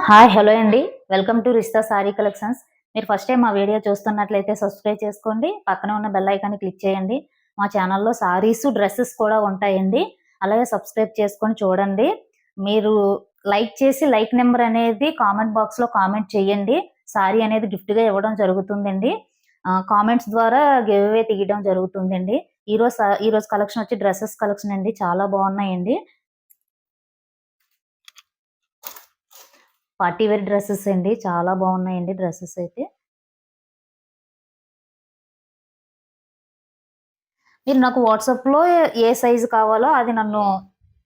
Hi hello అండి. Welcome to Rista sari collections. మీరు first time మా వీడియో చూస్తున్నట్లయితే సబ్స్క్రైబ్ చేసుకోండి. పక్కన ఉన్న బెల్ ఐకాన్ని క్లిక్ చేయండి. మా ఛానల్లో సారీస్ డ్రెస్సెస్ కూడా ఉంటాయండి. అలాగే సబ్స్క్రైబ్ చేసుకొని చూడండి. మీరు లైక్ చేసి లైక్ నెంబర్ అనేది కామెంట్ బాక్స్లో కామెంట్ చేయండి. సారీ అనేది గిఫ్ట్గా ఇవ్వడం జరుగుతుందండి. కామెంట్స్ ద్వారా గివ్ అవే తీయడం జరుగుతుందండి. ఈరోజు కలెక్షన్ వచ్చి డ్రెస్సెస్ కలెక్షన్ అండి. చాలా బాగున్నాయండి. పార్టీ వేర్ డ్రెస్సెస్ అండి. చాలా బాగున్నాయండి డ్రెస్సెస్ అయితే. మీరు నాకు వాట్సాప్లో ఏ సైజు కావాలో అది నన్ను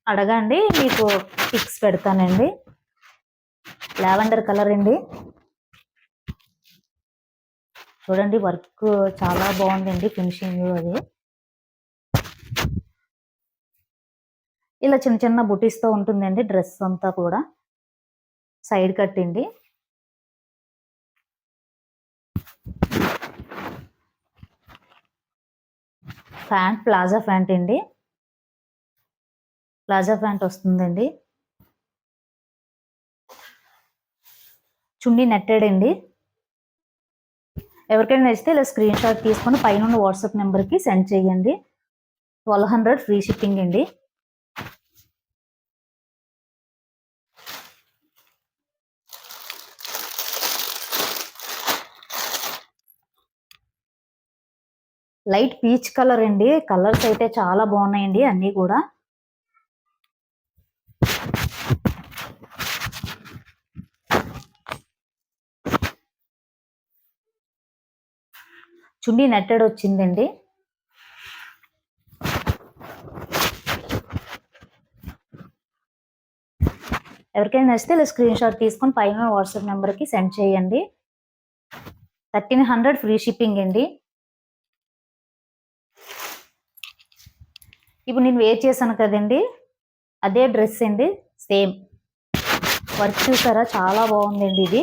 అడగండి, మీకు పిక్స్ పెడతానండి. లావెండర్ కలర్ అండి. చూడండి వర్క్ చాలా బాగుందండి, ఫినిషింగ్ అది. ఇలా చిన్న చిన్న బుటీస్తో ఉంటుందండి డ్రెస్ అంతా కూడా. సైడ్ కట్టింది. ప్యాంట్ ప్లాజా ప్యాంట్ అండి. ప్లాజా ప్యాంట్ వస్తుందండి. చున్నీ నెట్టెడ్ అండి. ఎవరికైనా నచ్చితే ఇలా స్క్రీన్ షాట్ తీసుకొని పైన వాట్సాప్ నెంబర్కి సెండ్ చేయండి. 1200 ఫ్రీ షిప్పింగ్ అండి. లైట్ పీచ్ కలర్ అండి. కలర్స్ అయితే చాలా బాగున్నాయండి అన్నీ కూడా. చున్నీ నెట్టెడ్ వచ్చిందండి. ఎవరికైనా నచ్చితే ఇలా స్క్రీన్ షాట్ తీసుకొని పైన వాట్సాప్ నెంబర్కి సెండ్ చేయండి. 1300 ఫ్రీ షిప్పింగ్ అండి. ఇప్పుడు నేను వేర్ చేశాను కదండి, అదే డ్రెస్ అండి, సేమ్. వర్క్ చూసారా, చాలా బాగుందండి. ఇది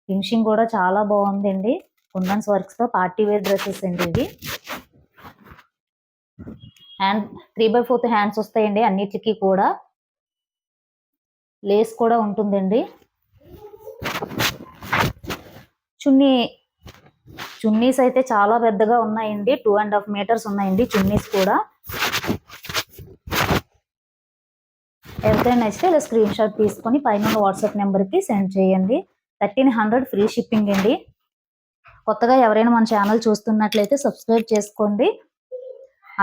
ఫినిషింగ్ కూడా చాలా బాగుందండి. కుందన్స్ వర్క్స్తో పార్టీ వేర్ డ్రెస్సెస్ అండి ఇవి. హ్యాండ్ 3/4 హ్యాండ్స్ వస్తాయండి అన్నిటికీ కూడా. లేస్ కూడా ఉంటుందండి. చున్నీస్ అయితే చాలా పెద్దగా ఉన్నాయండి. 2.5 మీటర్స్ ఉన్నాయండి చున్నీస్ కూడా. ఎవరికైనా నచ్చితే ఇలా స్క్రీన్ షాట్ తీసుకొని పైన వాట్సాప్ నెంబర్కి సెండ్ చేయండి. 1300 ఫ్రీ షిప్పింగ్ అండి. కొత్తగా ఎవరైనా మన ఛానల్ చూస్తున్నట్లయితే సబ్స్క్రైబ్ చేసుకోండి.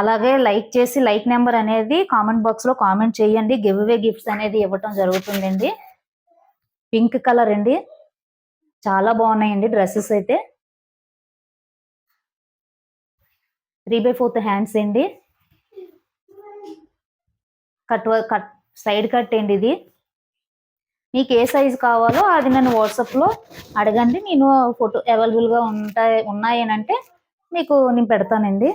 అలాగే లైక్ చేసి లైక్ నెంబర్ అనేది కామెంట్ బాక్స్లో కామెంట్ చేయండి. గివ్ అవే గిఫ్ట్స్ అనేది ఇవ్వటం జరుగుతుందండి. పింక్ కలర్ అండి. చాలా బాగున్నాయండి డ్రెస్సెస్ అయితే. 3/4 హ్యాండ్స్ అండి. కట్ సైడ్ కట్ అండి ఇది. మీకు ఏ సైజు కావాలో అది నన్ను వాట్సాప్లో అడగండి. నేను ఫోటో అవైలబుల్గా ఉన్నాయనంటే మీకు నేను పెడతానండి.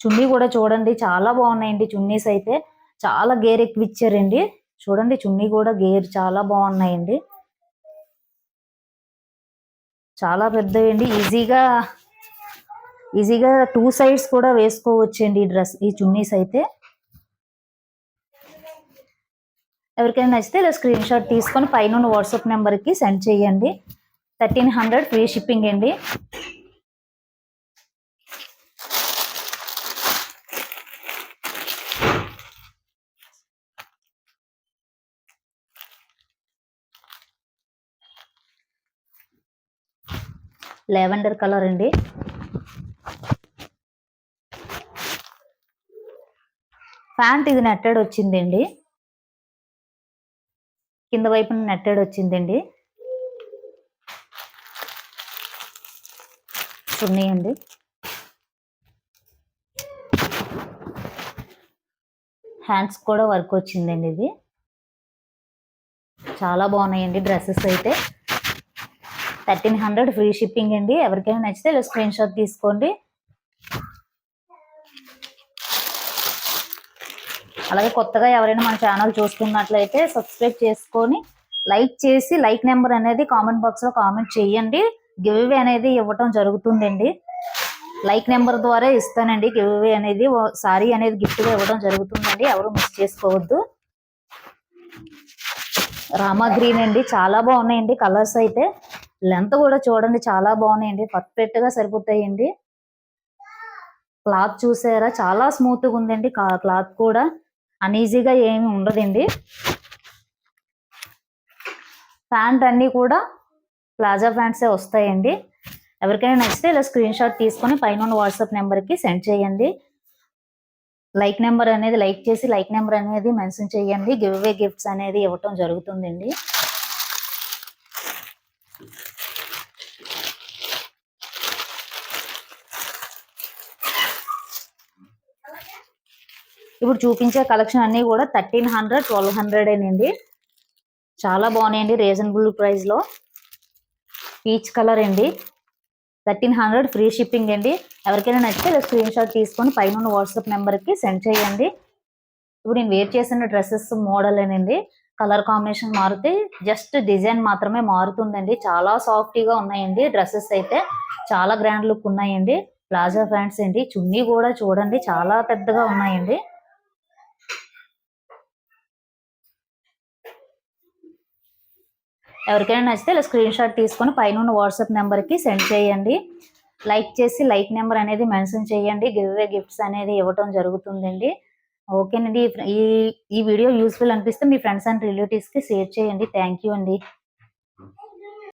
చున్నీ కూడా చూడండి, చాలా బాగున్నాయండి చున్నీస్ అయితే. చాలా గేర్ ఎక్కువ ఇచ్చారండి. చూడండి చున్నీ కూడా గేర్ చాలా బాగున్నాయండి. చాలా పెద్దవండి. ఈజీగా 2 సైడ్స్ కూడా వేసుకోవచ్చండి ఈ చున్నీస్ అయితే. ఎవరికైనా నచ్చితే ఇలా స్క్రీన్ షాట్ తీసుకొని పైన వాట్సాప్ నెంబర్కి సెండ్ చేయండి. 1300 ఫ్రీ షిప్పింగ్ అండి. లావెండర్ కలర్ అండి. ప్యాంట్ ఇది నెట్టెడ్ వచ్చిందండి. కింద వైపున నెట్టెడ్ వచ్చిందండి. చున్నీ అండి. హ్యాండ్స్ కూడా వర్క్ వచ్చిందండి. ఇది చాలా బాగున్నాయండి డ్రెస్సెస్ అయితే. 1300 ఫ్రీ షిప్పింగ్ అండి. ఎవరికైనా నచ్చితే ఇలా స్క్రీన్ షాట్ తీసుకోండి. అలాగే కొత్తగా ఎవరైనా మన ఛానల్ చూస్తున్నట్లయితే సబ్స్క్రైబ్ చేసుకొని లైక్ చేసి లైక్ నెంబర్ అనేది కామెంట్ బాక్స్లో కామెంట్ చేయండి. గివ్ అవే అనేది ఇవ్వటం జరుగుతుందండి. లైక్ నెంబర్ ద్వారా ఇస్తానండి గివ్ అవే అనేది. సారీ అనేది గిఫ్ట్గా ఇవ్వడం జరుగుతుందండి. ఎవరు మిస్ చేసుకోవద్దు. రామా గ్రీన్ అండి, చాలా బాగున్నాయండి కలర్స్ అయితే. లెంత్ కూడా చూడండి చాలా బాగున్నాయండి, పర్ఫెక్ట్ గా సరిపోతాయండి. క్లాత్ చూసారా చాలా స్మూత్ గా ఉందండి, క్లాత్ కూడా అనీజీగా ఏమి ఉండదండి. ప్యాంట్ అన్ని కూడా ప్లాజా ప్యాంట్సే వస్తాయండి. ఎవరికైనా నచ్చితే ఇలా స్క్రీన్ షాట్ తీసుకొని పైన వాట్సాప్ నెంబర్కి సెండ్ చేయండి. లైక్ నెంబర్ అనేది లైక్ చేసి లైక్ నెంబర్ అనేది మెన్షన్ చేయండి. గివ్ అవే గిఫ్ట్స్ అనేది ఇవ్వటం జరుగుతుందండి. ఇప్పుడు చూపించే కలెక్షన్ అన్ని కూడా 1300 1200 అండి. చాలా బాగున్నాయండి, రీజనబుల్ ప్రైస్ లో. పీచ్ కలర్ అండి, 1300 ఫ్రీ షిప్పింగ్ అండి. ఎవరికైనా నచ్చితే ఇలా స్క్రీన్ షాట్ తీసుకొని పైన వాట్సాప్ నెంబర్కి సెండ్ చేయండి. ఇప్పుడు నేను వేర్ చేసిన డ్రెస్సెస్ మోడల్ అండి, కలర్ కాంబినేషన్ మారితే జస్ట్ డిజైన్ మాత్రమే మారుతుందండి. చాలా సాఫ్టీగా ఉన్నాయండి డ్రెస్సెస్ అయితే, చాలా గ్రాండ్ లుక్ ఉన్నాయండి. ప్లాజా ప్యాంట్స్ అండి, చున్నీ కూడా చూడండి చాలా పెద్దగా ఉన్నాయండి. ఎవరికైనా నచ్చితే ఇలా స్క్రీన్ షాట్ తీసుకొని పైన వాట్సాప్ నెంబర్కి సెండ్ చేయండి. లైక్ చేసి లైక్ నెంబర్ అనేది మెన్షన్ చేయండి. గివ్ అవే గిఫ్ట్స్ అనేది ఇవ్వటం జరుగుతుందండి. ఓకేనండి. ఈ వీడియో యూస్ఫుల్ అనిపిస్తే మీ ఫ్రెండ్స్ అండ్ రిలేటివ్స్కి షేర్ చేయండి. థ్యాంక్ యూ అండి.